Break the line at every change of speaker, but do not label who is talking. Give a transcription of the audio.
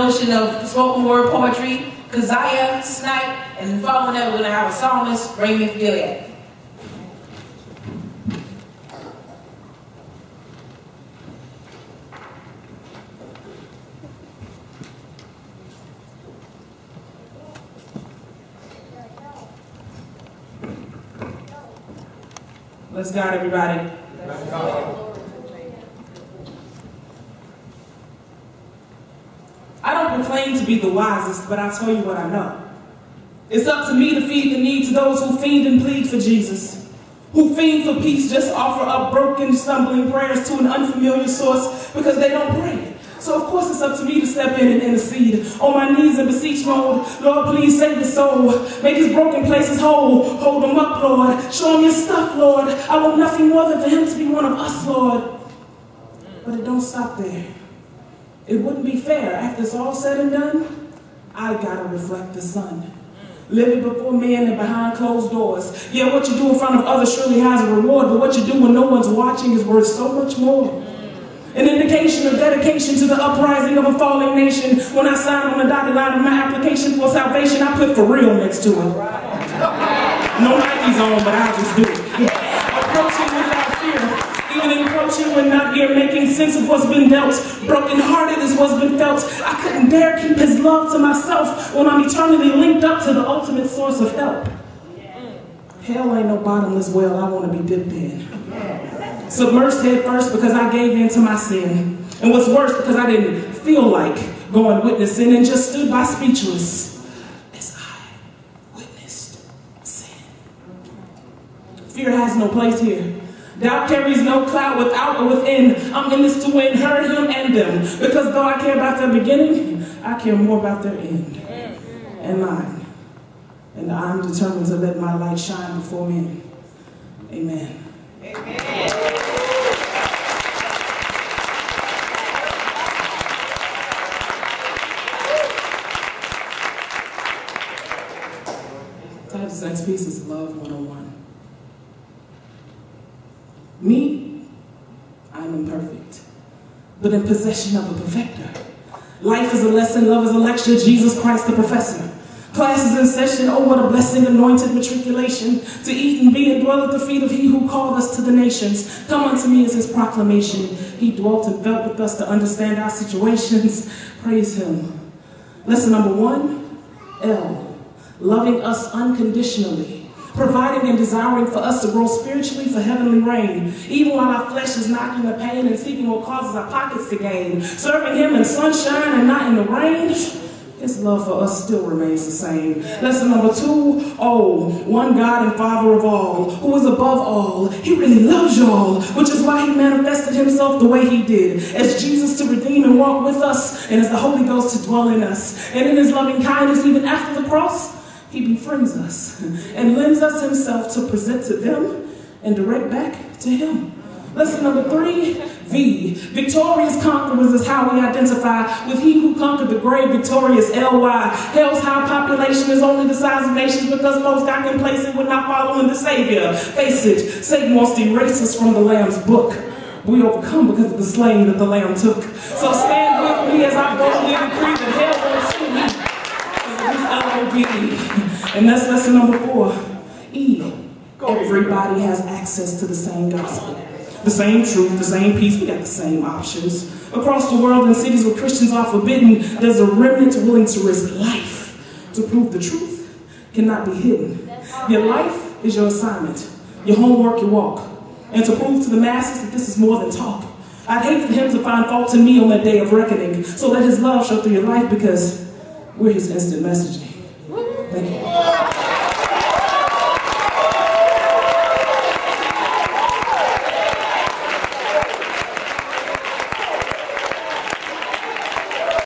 notion of spoken word poetry, Keziah, Snipe, and following that we're going to have a psalmist, Raymond Gilead. Let's God, everybody. Let's go. I don't proclaim to be the wisest, but I'll tell you what I know. It's up to me to feed the needs of those who fiend and plead for Jesus, who fiend for peace, just offer up broken, stumbling prayers to an unfamiliar source because they don't pray. So of course it's up to me to step in and intercede. On my knees in beseech mode, Lord, please save his soul. Make his broken places whole. Hold him up, Lord. Show him your stuff, Lord. I want nothing more than for him to be one of us, Lord. But it don't stop there. It wouldn't be fair. After it's all said and done, I gotta reflect the sun. Living before men and behind closed doors. Yeah, what you do in front of others surely has a reward, but what you do when no one's watching is worth so much more. An indication of dedication to the uprising of a falling nation. When I signed on the dotted line of my application for salvation, I put for real next to it. No Nikes on, but I'll just do it. Approaching without fear. Even approaching when not near, making sense of what's been dealt. Broken-hearted is what's been felt. I couldn't dare keep his love to myself when I'm eternally linked up to the ultimate source of help. Hell ain't no bottomless well I want to be dipped in. Submerged head first because I gave in to my sin. And what's worse, because I didn't feel like going witnessing and just stood by speechless as I witnessed sin. Fear has no place here. Doubt carries no clout without or within. I'm in this to win her, him, and them. Because though I care about their beginning, I care more about their end. And mine. And I'm determined to let my light shine before men. Amen. Amen. Titus next piece is Love 101. Me, I'm imperfect, but in possession of a perfecter. Life is a lesson, love is a lecture, Jesus Christ the professor. Classes in session, oh what a blessing, anointed matriculation, to eat and be and dwell at the feet of he who called us to the nations. Come unto me is his proclamation. He dwelt and felt with us to understand our situations. Praise him. Lesson number 1, L, loving us unconditionally, providing and desiring for us to grow spiritually for heavenly reign, even while our flesh is knocking the pain and seeking what causes our pockets to gain, serving him in sunshine and not in the rain. His love for us still remains the same. Lesson number 2, oh, one God and Father of all, who is above all. He really loves y'all, which is why he manifested himself the way he did, as Jesus to redeem and walk with us, and as the Holy Ghost to dwell in us. And in his loving kindness, even after the cross, he befriends us and lends us himself to present to them and direct back to him. Lesson number 3, V. Victorious conquerors is how we identify with he who conquered the grave, victorious, L-Y. Hell's high population is only the size of nations because most got complacent with not following the Savior. Face it, Satan wants to erase us from the Lamb's book. We overcome because of the slaying that the Lamb took. So stand with me as I boldly decree that hell won't see me. L-O-V-E. And that's lesson number 4, E. Everybody has access to the same gospel. The same truth, the same peace, we got the same options. Across the world in cities where Christians are forbidden, there's a remnant willing to risk life to prove the truth cannot be hidden. Your life is your assignment, your homework, your walk. And to prove to the masses that this is more than talk. I'd hate for him to find fault in me on that day of reckoning, so let his love show through your life because we're his instant messaging.